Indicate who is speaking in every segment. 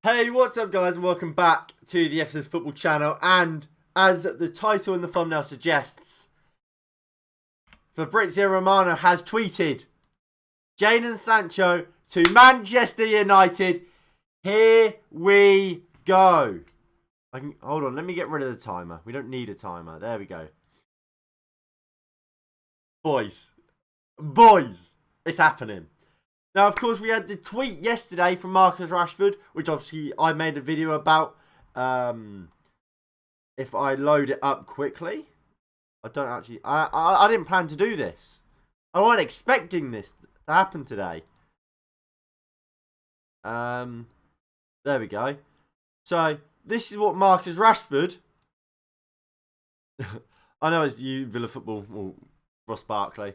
Speaker 1: Hey, what's up guys, and welcome back to the FC's Football channel. And as the title in the thumbnail suggests, Fabrizio Romano has tweeted Jadon Sancho to Manchester United. Here we go. Hold on, let me get rid of the timer. We don't need a timer. There we go. Boys, it's happening. Now, of course, we had the tweet yesterday from Marcus Rashford, which obviously I made a video about. If I load it up quickly, I didn't plan to do this. I wasn't expecting this to happen today. There we go. So this is what Marcus Rashford. I know it's you, Villa Football, or Ross Barkley.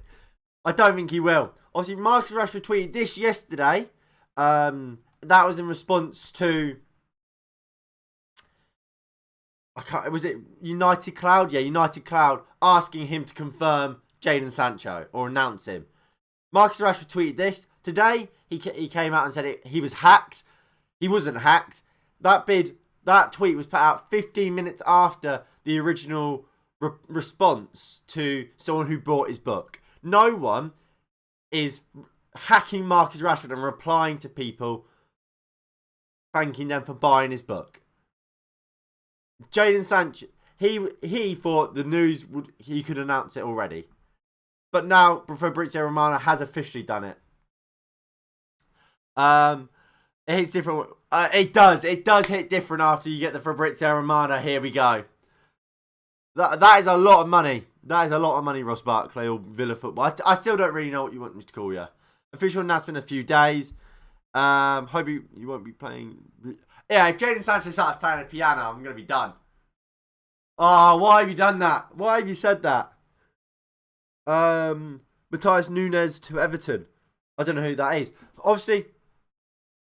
Speaker 1: I don't think he will. Obviously, Marcus Rashford tweeted this yesterday. That was in response to... Was it United Cloud? Yeah, United Cloud asking him to confirm Jadon Sancho or announce him. Marcus Rashford tweeted this. Today, he came out and said he was hacked. He wasn't hacked. That tweet was put out 15 minutes after the original response to someone who bought his book. No one is hacking Marcus Rashford and replying to people thanking them for buying his book. Jadon Sancho, he thought the news he could announce it already, but now Fabrizio Romano has officially done it. It's different. It does hit different after you get the Fabrizio Romano. Here we go. That is a lot of money. That is a lot of money, Ross Barkley or Villa Football. I still don't really know what you want me to call you. Official announcement in a few days. Hope you won't be playing. Yeah, if Jadon Sancho starts playing the piano, I'm going to be done. Oh, why have you done that? Why have you said that? Matthias Nunes to Everton. I don't know who that is. Obviously,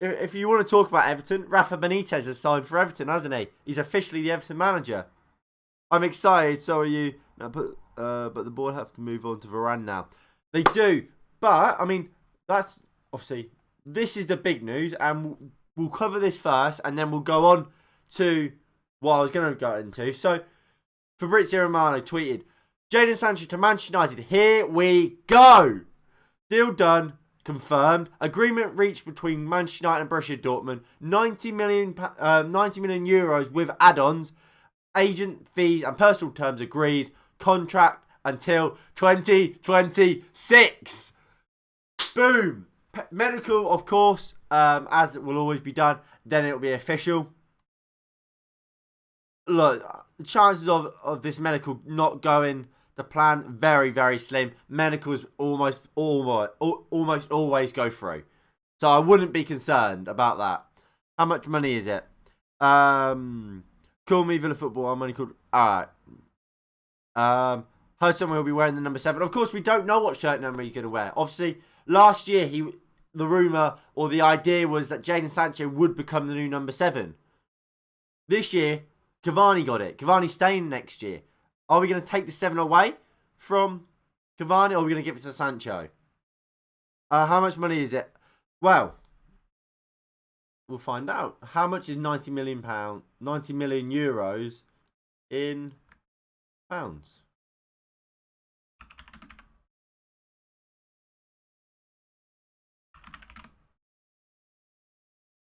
Speaker 1: if you want to talk about Everton, Rafa Benitez has signed for Everton, hasn't he? He's officially the Everton manager. I'm excited, so are you. No, but the board have to move on to Varane now. They do. But, I mean, that's obviously, this is the big news. And we'll cover this first. And then we'll go on to what I was going to go into. So, Fabrizio Romano tweeted, Jadon Sancho to Manchester United. Here we go. Deal done. Confirmed. Agreement reached between Manchester United and Borussia Dortmund. 90 million euros with add-ons. Agent fees and personal terms agreed. Contract until 2026. Boom. Medical, of course, as it will always be done. Then it will be official. Look, the chances of this medical not going the plan, very, very slim. Medicals almost always go through. So I wouldn't be concerned about that. How much money is it? Call me Villa Football. I'm only called... Alright. Heard someone will be wearing the number 7. Of course, we don't know what shirt number he's going to wear. Obviously, last year, the rumour or the idea was that Jadon Sancho would become the new number 7. This year, Cavani got it. Cavani's staying next year. Are we going to take the 7 away from Cavani, or are we going to give it to Sancho? How much money is it? Well, we'll find out. How much is 90 million euros in pounds?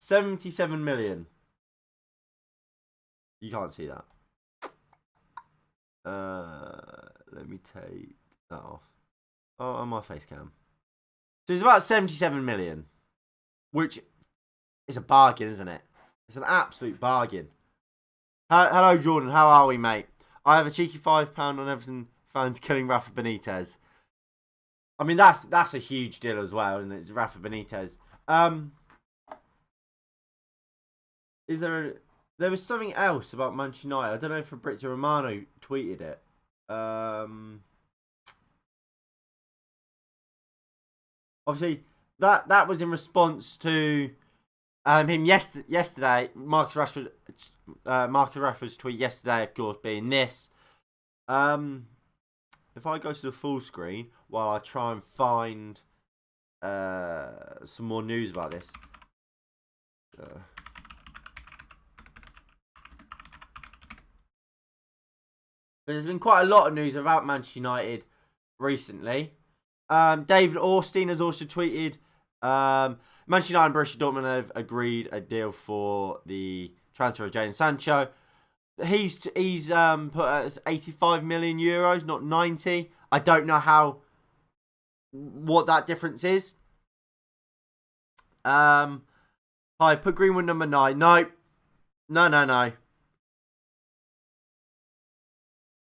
Speaker 1: $77 million. You can't see that. Let me take that off. Oh, on my face cam. So it's about 77 million, which is a bargain, isn't it? It's an absolute bargain. Hello, Jordan. How are we, mate? I have a cheeky £5 on Everton fans killing Rafa Benitez. I mean, that's a huge deal as well, isn't it? It's Rafa Benitez. There was something else about Manchester United. I don't know if Fabrizio Romano tweeted it. Obviously, that was in response to him yesterday. Marcus Rashford's tweet yesterday, of course, being this. If I go to the full screen while I try and find some more news about this. There's been quite a lot of news about Manchester United recently. David Ornstein has also tweeted, Manchester United and Borussia Dortmund have agreed a deal for the transfer of Jadon Sancho. He's put as 85 million euros, not 90. I don't know what that difference is. Hi, put Greenwood number 9. No.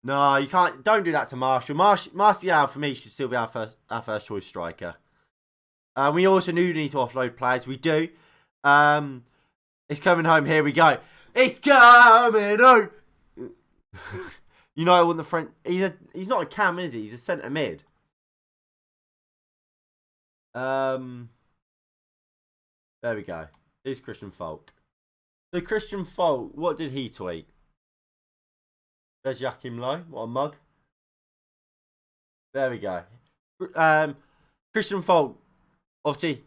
Speaker 1: No, you can't. Don't do that to Martial. Martial for me should still be our first choice striker. We also need to offload players. We do. It's coming home. Here we go. It's coming home. You know I want the French. He's not a cam, is he? He's a centre mid. There we go. Here's Christian Falk. So Christian Falk, what did he tweet? There's Joachim Low. What a mug. There we go. Christian Falk, obviously,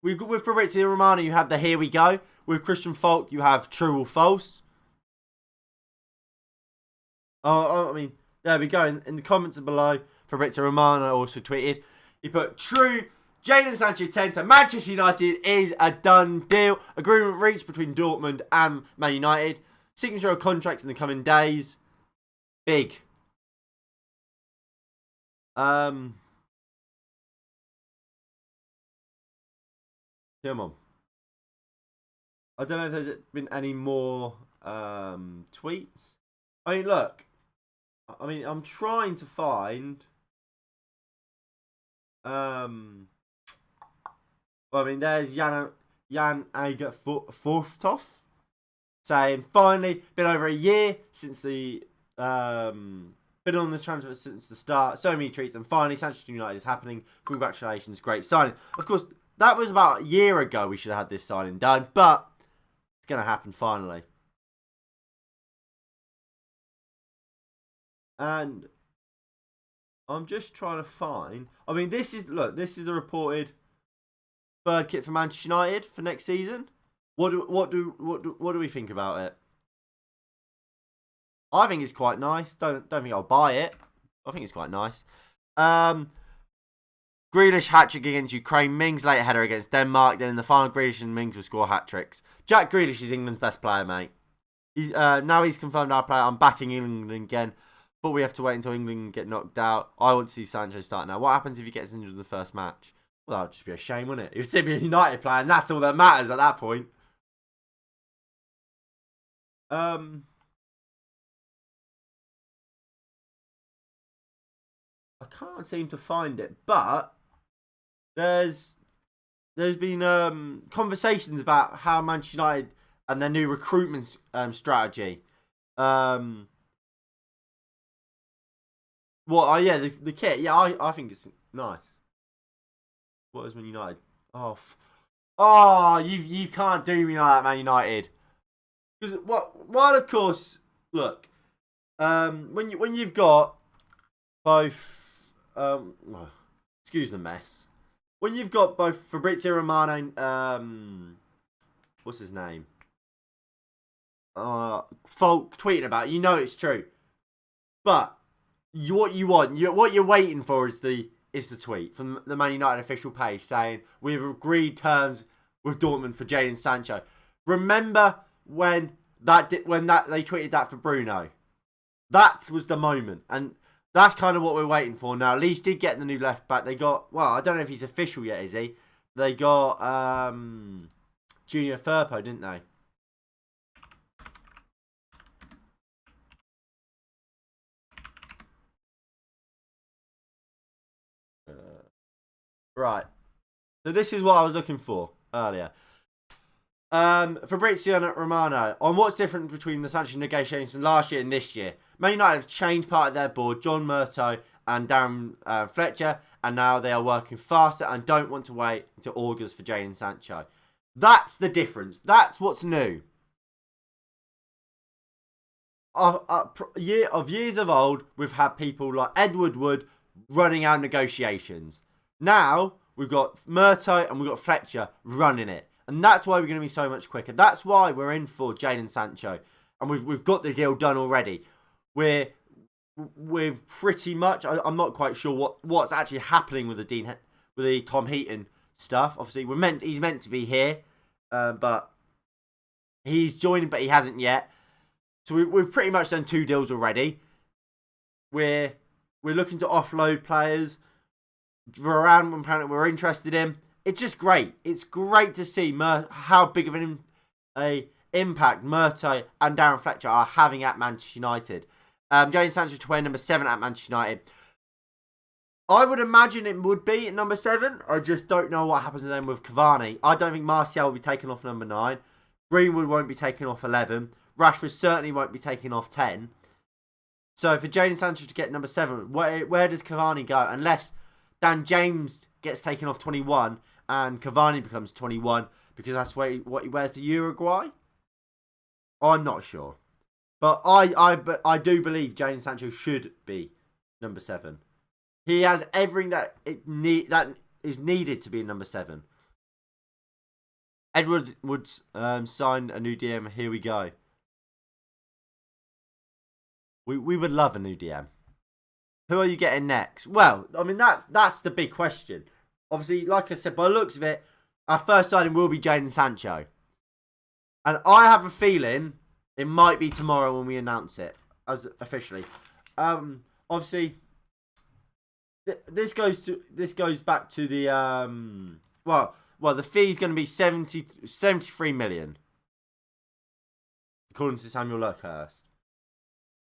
Speaker 1: with Fabrizio Romano, you have the here we go. With Christian Falk, you have true or false. I mean, there we go. In the comments below, Fabrizio Romano also tweeted. He put, true, Jadon Sancho 10 to Manchester United is a done deal. Agreement reached between Dortmund and Man United. Signature of contracts in the coming days. Big. Come on. I don't know if there's been any more tweets. I mean, look. I mean, I'm trying to find. Well, I mean, there's Jan Ager Forfthoff saying, finally, been over a year since the been on the transfer since the start. So many treats, and finally, Sancho United is happening. Congratulations, great signing. Of course, that was about a year ago. We should have had this signing done, but it's going to happen finally. And I'm just trying to find. I mean, this is the reported third kit for Manchester United for next season. What do we think about it? I think it's quite nice. Don't think I'll buy it. I think it's quite nice. Grealish hat-trick against Ukraine. Mings late header against Denmark. Then in the final, Grealish and Mings will score hat-tricks. Jack Grealish is England's best player, mate. Now he's confirmed our player. I'm backing England again. But we have to wait until England get knocked out. I want to see Sancho start now. What happens if he gets injured in the first match? Well, that would just be a shame, wouldn't it? He would still be a United player, and that's all that matters at that point. I can't seem to find it, but there's been conversations about how Manchester United and their new recruitment strategy. What? Oh yeah, the kit. Yeah, I think it's nice. What is Man United? You can't do me like that, Man United. Because while of course, look, when you've got both, excuse the mess. When you've got both Fabrizio Romano, what's his name? Folk tweeting about it, you know it's true, but. What you're waiting for is the tweet from the Man United official page saying we've agreed terms with Dortmund for Jadon Sancho. Remember when they tweeted that for Bruno? That was the moment, and that's kind of what we're waiting for now. Leeds did get the new left back. They got, well, I don't know if he's official yet, is he? They got Junior Firpo, didn't they? Right. So this is what I was looking for earlier. Fabrizio Romano, on what's different between the Sancho negotiations last year and this year. Man United have changed part of their board, John Murtough and Darren Fletcher, and now they are working faster and don't want to wait until August for Jadon Sancho. That's the difference. That's what's new. Years of old, we've had people like Edward Wood running our negotiations. Now, we've got Murtough and we've got Fletcher running it. And that's why we're going to be so much quicker. That's why we're in for Jadon Sancho. And we've got the deal done already. We're with pretty much. I'm not quite sure what's actually happening with the Tom Heaton stuff. Obviously, he's meant to be here, but he's joining, but he hasn't yet. So we've pretty much done 2 deals already. We're looking to offload players. Varane, apparently we're interested in. It's just great. It's great to see how big of an impact Murto and Darren Fletcher are having at Manchester United. Jadon Sancho to wear number 7 at Manchester United. I would imagine it would be at number 7. I just don't know what happens then with Cavani. I don't think Martial will be taken off number 9. Greenwood won't be taken off 11. Rashford certainly won't be taken off 10. So for Jadon Sancho to get number 7, where does Cavani go? Unless Dan James gets taken off 21 and Cavani becomes 21 because that's what he wears for Uruguay. I'm not sure. But I do believe Jadon Sancho should be number 7. He has everything that is needed to be number 7. Edward would sign a new DM. Here we go. We would love a new DM. Who are you getting next? Well, I mean that's the big question. Obviously, like I said, by the looks of it, our first signing will be Jadon Sancho, and I have a feeling it might be tomorrow when we announce it as officially. Obviously, this goes back to the the fee is going to be 73 million, according to Samuel Luckhurst.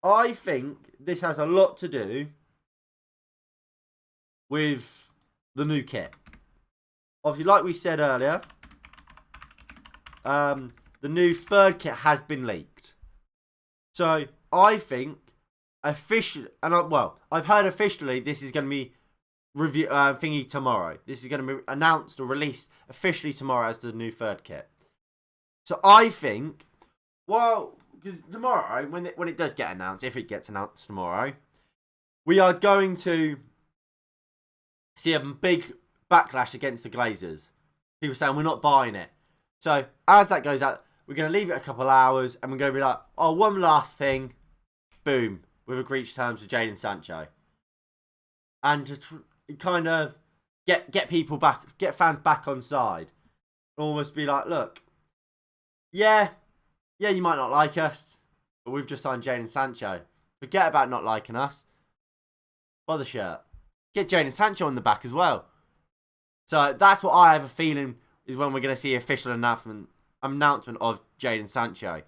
Speaker 1: I think this has a lot to do with the new kit. Obviously, like we said earlier, the new third kit has been leaked. So I think officially, I've heard officially this is going to be thingy tomorrow. This is going to be announced or released officially tomorrow as the new third kit. So I think, because tomorrow, when it does get announced, if it gets announced tomorrow, we are going to see a big backlash against the Glazers. People saying we're not buying it. So as that goes out, we're going to leave it a couple of hours and we're going to be like, oh, one last thing. Boom. We've agreed to terms with Jadon Sancho. And to kind of get people back, get fans back on side. Almost be like, look, yeah, you might not like us, but we've just signed Jadon Sancho. Forget about not liking us. Buy the shirt. Get Jadon Sancho on the back as well. So that's what I have a feeling is when we're going to see official announcement of Jadon Sancho.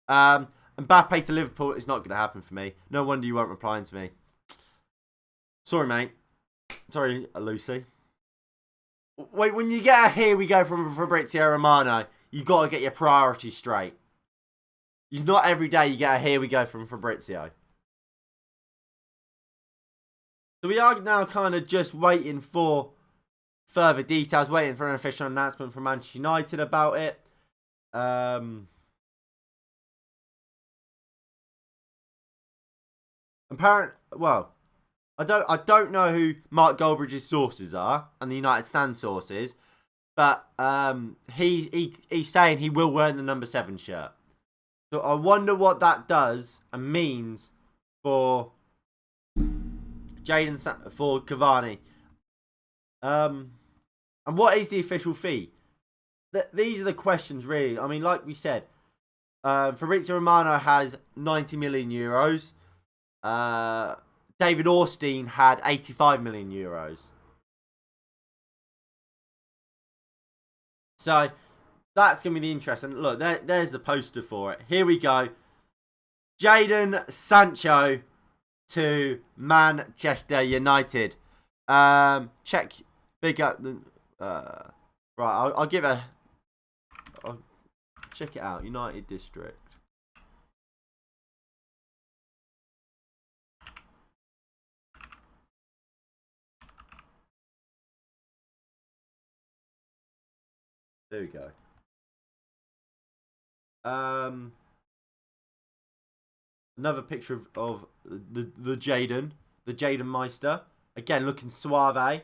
Speaker 1: Mbappe to Liverpool is not going to happen for me. No wonder you weren't replying to me. Sorry, mate. Sorry, Lucy. Wait, when you get a here we go from Fabrizio Romano, you got to get your priorities straight. Not every day you get a here we go from Fabrizio. So we are now kind of just waiting for further details, waiting for an official announcement from Manchester United about it. I don't know who Mark Goldbridge's sources are and the United Stand sources, but he's saying he will wear the number 7 shirt. So I wonder what that does and means for for Cavani. And what is the official fee? These are the questions, really. I mean, like we said, Fabrizio Romano has 90 million euros. David Ornstein had 85 million euros. So that's going to be the interest. And look, there's the poster for it. Here we go. Jadon Sancho to Manchester United. Check big up the right. I'll check it out. United District. There we go. Another picture of the Jadon Meister. Again, looking suave.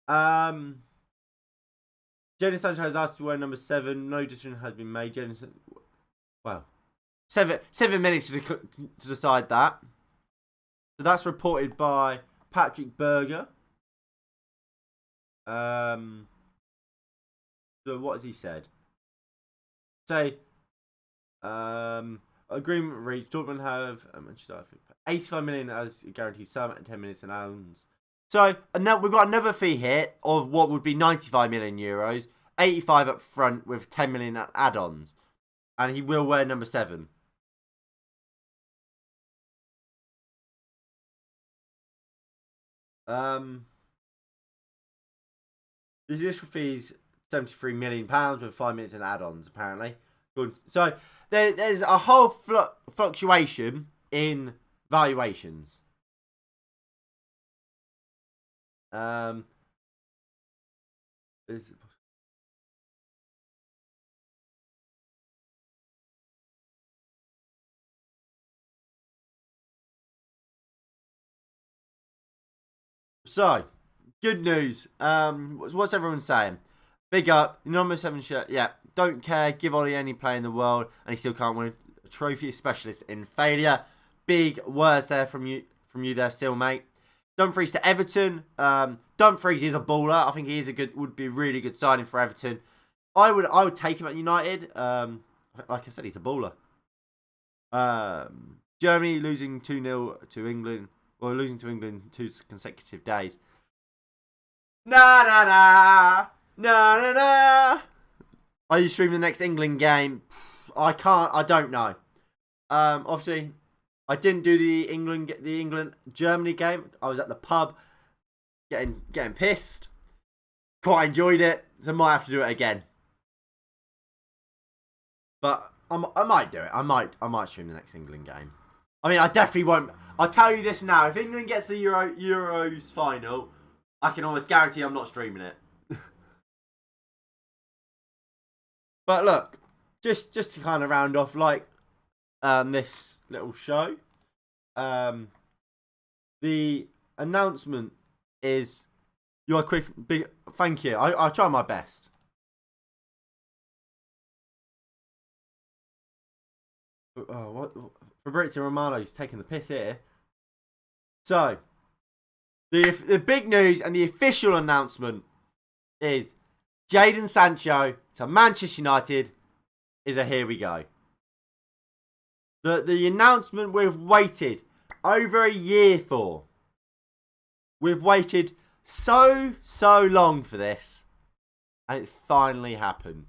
Speaker 1: Jadon Sancho has asked to wear number 7. No decision has been made. Well, 7 minutes to decide that. So that's reported by Patrick Berger. So what has he said? Say, agreement reached. Dortmund have 85 million as guaranteed sum at 10 minutes and hours. So now we've got another fee here of what would be 95 million euros, 85 up front with 10 million add-ons, and he will wear number 7. The initial fees £73 million with 5 minutes and add-ons apparently. Good. So there's a whole fluctuation in valuations. So, good news. What's everyone saying? Big up, number 7 shirt. Yeah, don't care. Give Ollie any play in the world, and he still can't win a trophy. Specialist in failure. Big words there from you there, still, mate. Dumfries to Everton. Dumfries is a baller. I think he is would be a really good signing for Everton. I would take him at United. Like I said, he's a baller. Germany losing 2-0 to England. Well, losing to England 2 consecutive days. Na. Are you streaming the next England game? I can't. I don't know. Obviously, I didn't do the England Germany game. I was at the pub, getting pissed. Quite enjoyed it, so I might have to do it again. But I might do it. I might stream the next England game. I mean, I definitely won't. I'll tell you this now. If England gets the Euros final, I can almost guarantee I'm not streaming it. But look, just to kind of round off, like this little show, the announcement is your quick big. Thank you. I'll try my best. Oh, what? Fabrizio Romano's taking the piss here. So, the big news and the official announcement is Jadon Sancho to Manchester United is a here we go. The announcement we've waited over a year for. We've waited so long for this, and it finally happened.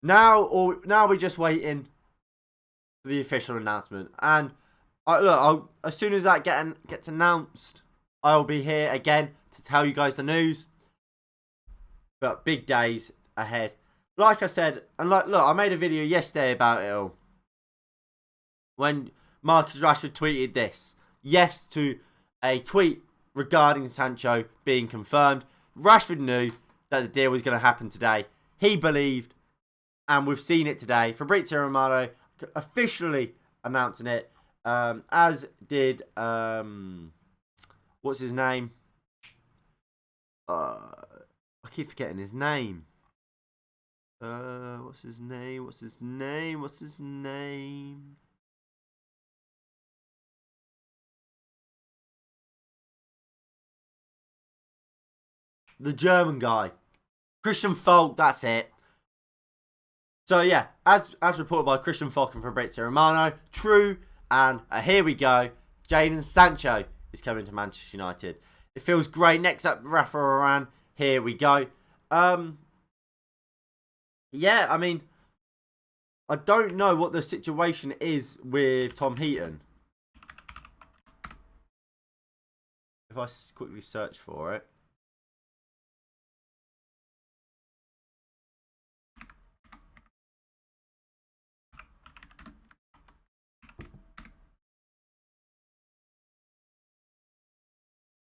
Speaker 1: Now we're just waiting for the official announcement, and as soon as that gets announced, I'll be here again to tell you guys the news. But big days ahead. Like I said, and look, I made a video yesterday about it all. When Marcus Rashford tweeted this. Yes to a tweet regarding Sancho being confirmed. Rashford knew that the deal was going to happen today. He believed, and we've seen it today. Fabrizio Romano officially announcing it, as did, what's his name? I keep forgetting his name. What's his name? The German guy. Christian Falk, that's it. So yeah, as reported by Christian Falk and Fabrizio Romano, true, and here we go. Jadon Sancho is coming to Manchester United. It feels great. Next up, Rafa Varane. Here we go. Yeah, I mean, I don't know what the situation is with Tom Heaton. If I quickly search for it.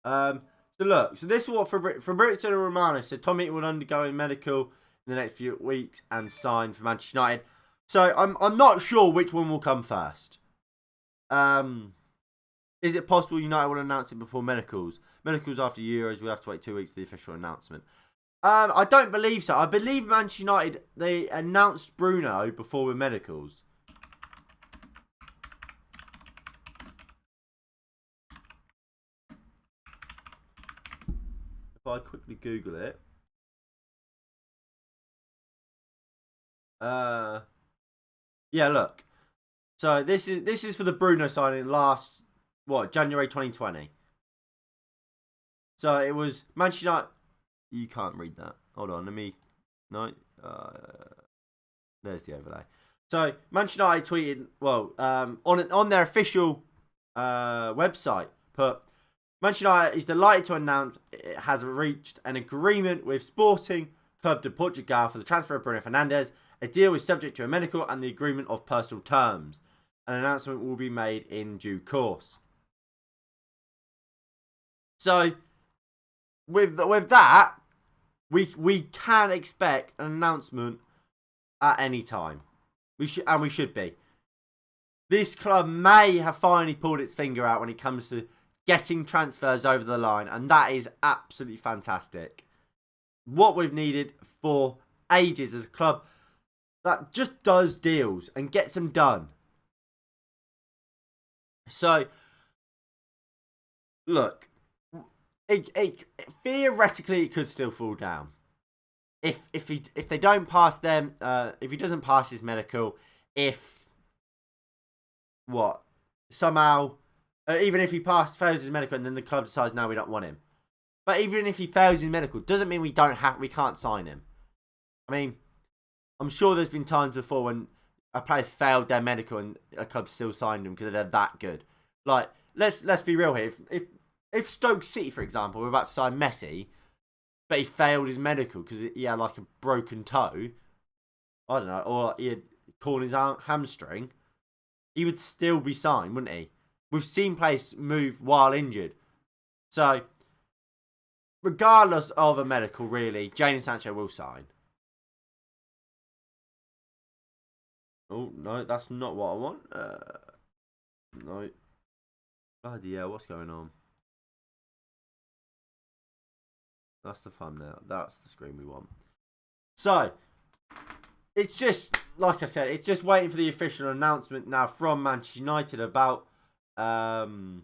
Speaker 1: So look, so this is what Fabrizio Romano said. Tom Heaton will undergo a medical in the next few weeks and sign for Manchester United. So I'm not sure which one will come first. Is it possible United will announce it before medicals? Medicals after Euros, we'll have to wait 2 weeks for the official announcement. I don't believe so. I believe Manchester United, they announced Bruno before with medicals. if I quickly Google it. Yeah, look. So this is for the Bruno signing last January 2020. So it was Manchester United. You can't read that. Hold on, let me. No, there's the overlay. So Manchester United tweeted, on their official website, put Manchester United is delighted to announce it has reached an agreement with Sporting Club de Portugal for the transfer of Bruno Fernandes. A deal is subject to a medical and the agreement of personal terms. An announcement will be made in due course. So, with that, we can expect an announcement at any time. We should be. This club may have finally pulled its finger out when it comes to getting transfers over the line, and that is absolutely fantastic. What we've needed for ages as a club that just does deals and gets them done. So, look, theoretically, it could still fall down. If they don't pass them, if he doesn't pass his medical, somehow, even if he fails his medical, and then the club decides no, we don't want him. But even if he fails his medical, doesn't mean we can't sign him. I mean, I'm sure there's been times before when a player's failed their medical and a club still signed them because they're that good. Like, let's be real here. If Stoke City, for example, were about to sign Messi, but he failed his medical because he had like a broken toe, I don't know, or he had torn his hamstring, he would still be signed, wouldn't he? We've seen players move while injured. So, regardless of a medical, really, Jadon Sancho will sign. Oh, no, that's not what I want. No. Bloody hell, what's going on? That's the thumbnail. That's the screen we want. So, it's just, like I said, it's just waiting for the official announcement now from Manchester United about when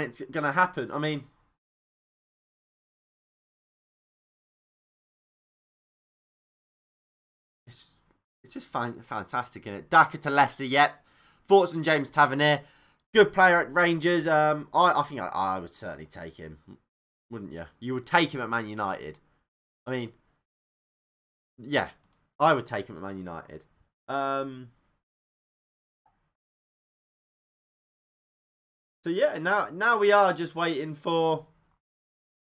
Speaker 1: it's going to happen. I mean, it's just fantastic, isn't it? Daka to Leicester, yep. Thoughts on James Tavernier? Good player at Rangers. I think I would certainly take him, wouldn't you? You would take him at Man United. I mean, yeah, I would take him at Man United. So yeah, now we are just waiting for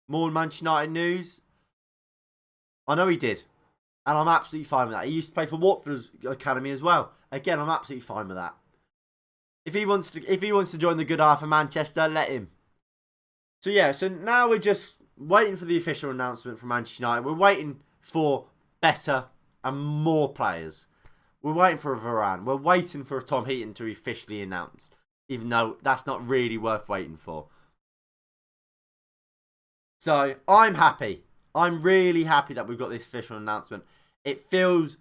Speaker 1: more Manchester United news. I know he did, and I'm absolutely fine with that. He used to play for Watford's academy as well. Again, I'm absolutely fine with that. If he wants to join the good half of Manchester, let him. So yeah, so now we're just waiting for the official announcement from Manchester United. We're waiting for better and more players. We're waiting for a Varane. We're waiting for a Tom Heaton to be officially announced, even though that's not really worth waiting for. So I'm happy. I'm really happy that we've got this official announcement. It feels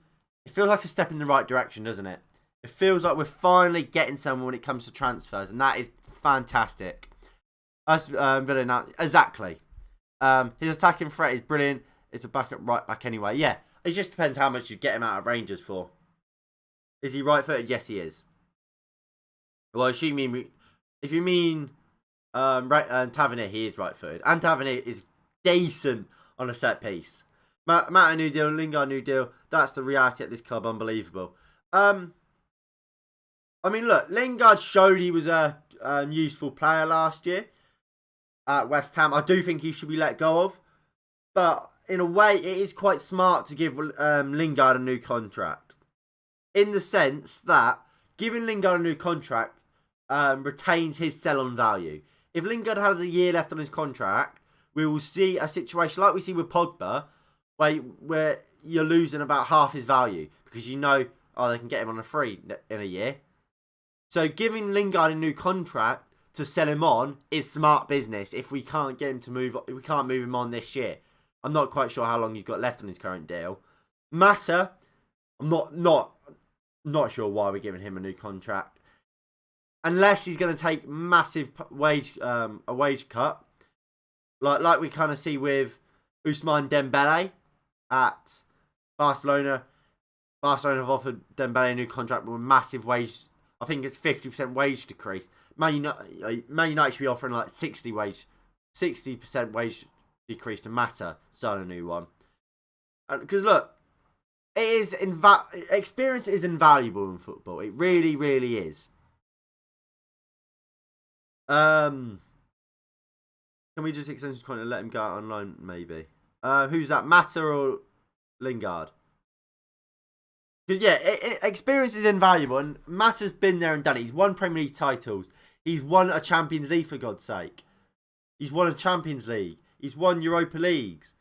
Speaker 1: like a step in the right direction, doesn't it? It feels like we're finally getting somewhere when it comes to transfers, and that is fantastic. Exactly. His attacking threat is brilliant. It's a backup right back anyway. Yeah, it just depends how much you get him out of Rangers for. Is he right-footed? Yes, he is. Well, if you mean Tavernier, he is right-footed. And Tavernier is decent on a set piece. Matt, a new deal. Lingard, new deal. That's the reality at this club. Unbelievable. I mean, look, Lingard showed he was a useful player last year at West Ham. I do think he should be let go of. But in a way, it is quite smart to give Lingard a new contract. In the sense that giving Lingard a new contract retains his sell-on value. If Lingard has a year left on his contract, we will see a situation like we see with Pogba, where you're losing about half his value because they can get him on a free in a year. So giving Lingard a new contract to sell him on is smart business. If we can't get him to move, we can't move him on this year. I'm not quite sure how long he's got left on his current deal. Mata, I'm not sure why we're giving him a new contract. unless he's going to take massive a wage cut, like we kind of see with Ousmane Dembele at Barcelona. Barcelona have offered Dembele a new contract with a massive wage. I think it's 50% wage decrease. Man United should be offering like 60% wage decrease to Mata, start a new one. Because look, experience is invaluable in football. It really, really is. Can we just extend his contract and let him go out on loan, maybe? Who's that, Mata or Lingard? Because yeah, experience is invaluable, and Mata's been there and done it. He's won Premier League titles. He's won a Champions League, for God's sake. He's won a Champions League. He's won Europa Leagues.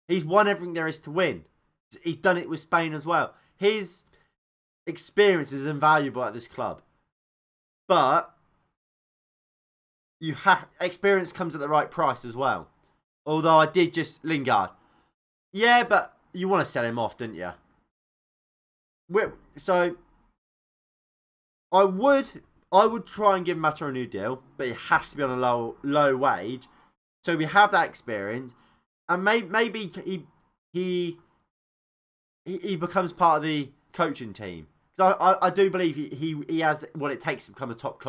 Speaker 1: He's won everything there is to win. He's done it with Spain as well. His experience is invaluable at this club. But experience comes at the right price as well. Although I did just Lingard. Yeah, but you want to sell him off, didn't you? So I would try and give Mata a new deal, but it has to be on a low wage. So we have that experience, and maybe he becomes part of the coaching team. So I do believe he has what it takes to become a top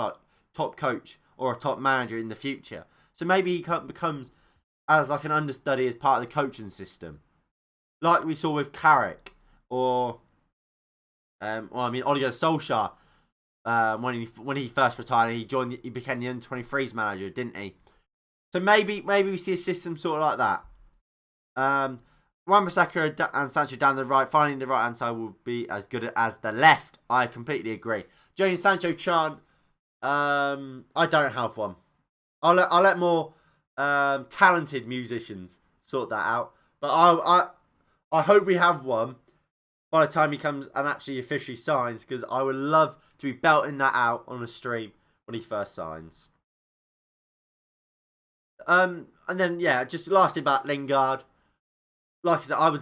Speaker 1: coach or a top manager in the future. So maybe he becomes as like an understudy as part of the coaching system, like we saw with Carrick or Oliver Solskjaer. When he first retired, he became the under-23s manager, didn't he? So maybe we see a system sort of like that. Wan-Bissaka and Sancho down the right, finding the right hand side will be as good as the left. I completely agree. Jadon Sancho chant. I don't have one. I'll let more talented musicians sort that out. But I hope we have one by the time he comes and actually officially signs, because I would love to be belting that out on a stream when he first signs. And then yeah, just lastly about Lingard. Like I said, I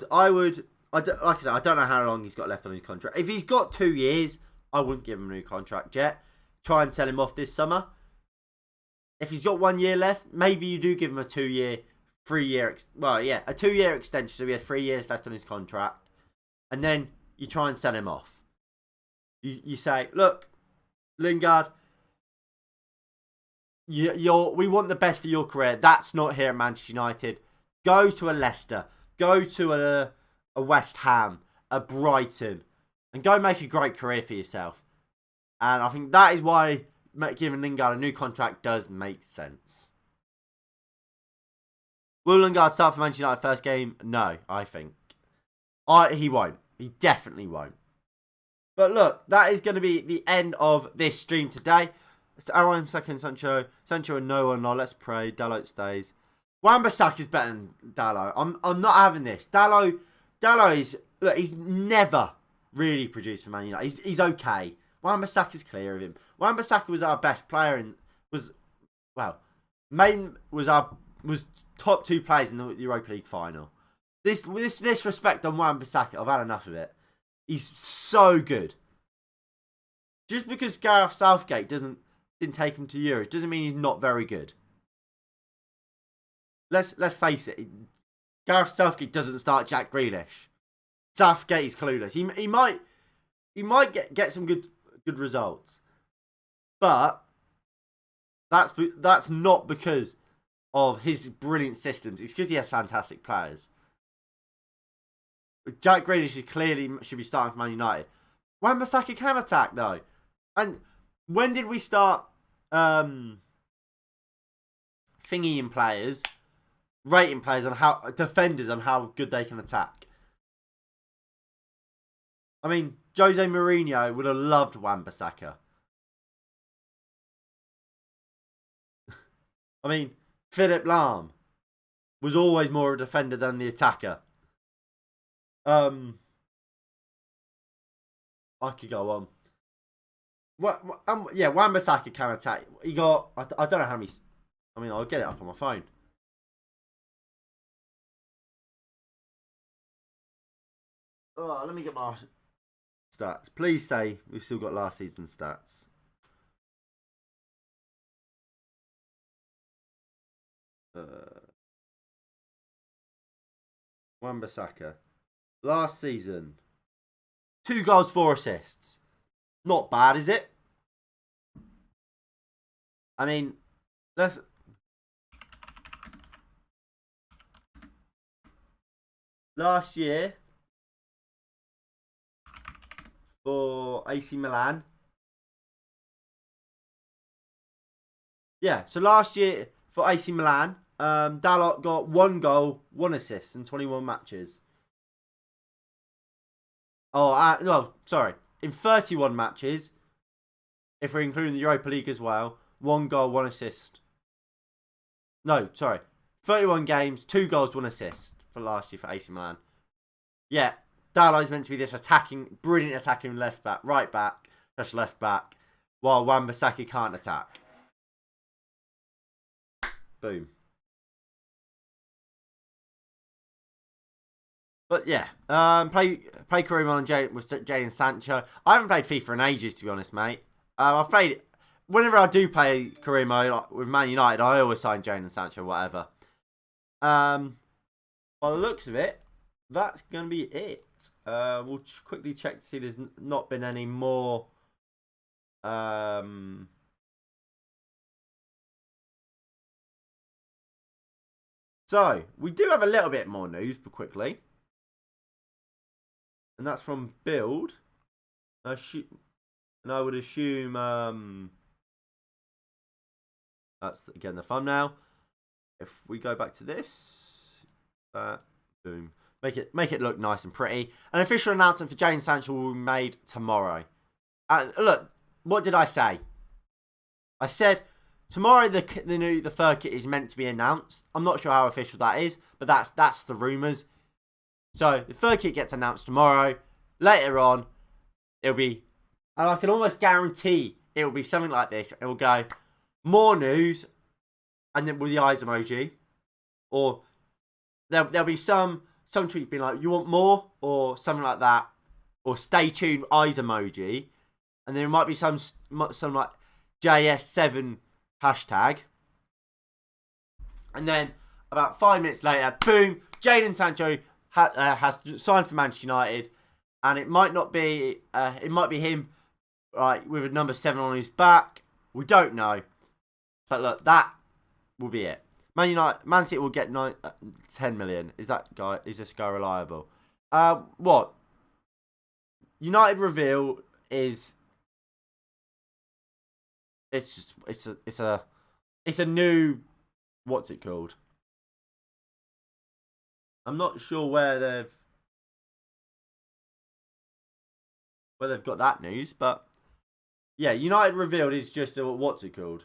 Speaker 1: don't know how long he's got left on his contract. If he's got 2 years, I wouldn't give him a new contract yet. Try and sell him off this summer. If he's got 1 year left, maybe you do give him a 2 year, 3 year, a 2 year extension, so he has 3 years left on his contract. And then you try and sell him off. You say, look, Lingard, we want the best for your career. That's not here at Manchester United. Go to a Leicester. Go to a West Ham, a Brighton, and go make a great career for yourself. And I think that is why giving Lingard a new contract does make sense. Will Lingard start for Manchester United first game? No, I think. He won't. He definitely won't. But look, that is going to be the end of this stream today. So Aaron second, Sancho and no one. Let's pray. Dalot stays. Wan-Bissaka is better than Dalot. I'm not having this. Dalot is, look, he's never really produced for Man United. He's okay. Wan-Bissaka's clear of him. Wan-Bissaka was our best player and was top 2 players in the Europa League final. This disrespect on Wan-Bissaka, I've had enough of it. He's so good. Just because Gareth Southgate didn't take him to Euros doesn't mean he's not very good. Let's face it. Gareth Southgate doesn't start Jack Grealish. Southgate is clueless. He might get some good results, but that's not because of his brilliant systems. It's because he has fantastic players. Jack Grealish should be starting for Man United. Wan-Bissaka can attack though. And when did we start thingying players, rating players on how defenders on how good they can attack? I mean, Jose Mourinho would have loved Wan-Bissaka. I mean, Philip Lahm was always more a defender than the attacker. I could go on. Wan-Bissaka can attack. He got, I don't know how many. I mean, I'll get it up on my phone. Oh, let me get my stats. Please say we've still got last season's stats. Wan-Bissaka. Last season. 2 goals, 4 assists. Not bad, is it? I mean, let's... Last year, for AC Milan. Yeah, so last year for AC Milan, Dalot got 1 goal, 1 assist in 21 matches. Oh, no, sorry. In 31 matches, if we're including the Europa League as well, 1 goal, 1 assist. No, sorry. 31 games, 2 goals, 1 assist for last year for AC Milan. Yeah, Dalot's meant to be this brilliant attacking left back, right back, just left back, while Wan-Bissaka can't attack. Boom. But yeah, play Karim and Jadon Sancho. I haven't played FIFA in ages, to be honest, mate. I've played whenever I do play Karim with Man United, I always sign Jadon Sancho, whatever. By the looks of it, that's gonna be it. We'll quickly check to see there's not been any more. So we do have a little bit more news, but quickly. And that's from Build. And I would assume that's again the thumbnail. If we go back to this, boom, make it look nice and pretty. An official announcement for Jadon Sancho will be made tomorrow. And look, what did I say? I said tomorrow the third kit is meant to be announced. I'm not sure how official that is, but that's the rumours. So, the third kit gets announced tomorrow. Later on, it'll be... And I can almost guarantee it will be something like this. It will go, more news, and then with the eyes emoji. Or there'll be some tweet being like, you want more? Or something like that. Or stay tuned, eyes emoji. And there might be some like JS7 hashtag. And then, about 5 minutes later, boom, Jadon Sancho... has signed for Manchester United, and it might not be. It might be him, right, with a number 7 on his back. We don't know, but look, that will be it. Man City will get 10 million. Is this guy reliable? What? United reveal is. It's a new. What's it called? I'm not sure where they've got that news, but yeah, United revealed is just a, what's it called?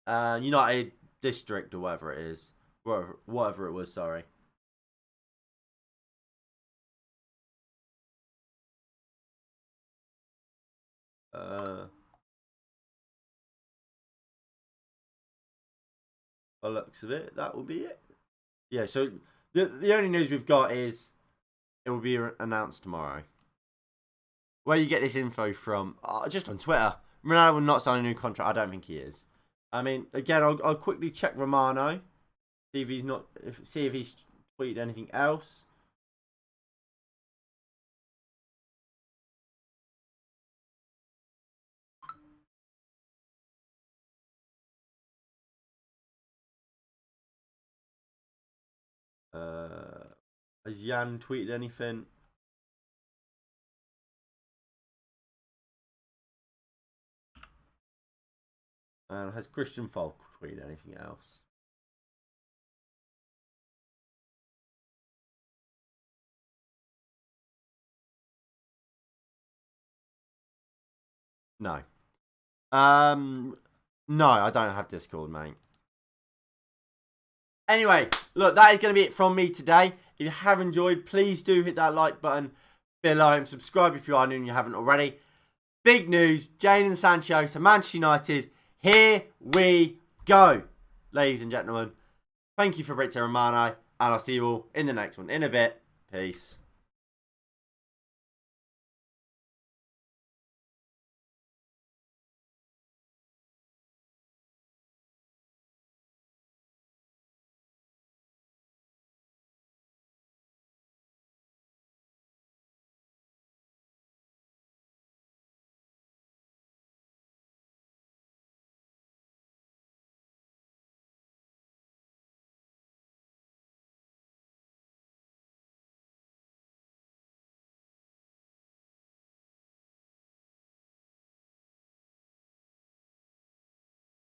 Speaker 1: United District or whatever it is, whatever it was. Sorry. By the looks of it, that will be it. Yeah, so the only news we've got is it will be announced tomorrow. Where you get this info from? Just on Twitter. Ronaldo will not sign a new contract. I don't think he is. I mean, again, I'll quickly check Romano, see if he's tweeted anything else. Has Jan tweeted anything? And has Christian Falk tweeted anything else? No. No, I don't have Discord, mate. Anyway, look, that is going to be it from me today. If you have enjoyed, please do hit that like button below and subscribe if you are new and you haven't already. Big news, Jadon Sancho to Manchester United. Here we go, ladies and gentlemen. Thank you for Romano, and I'll see you all in the next one in a bit. Peace.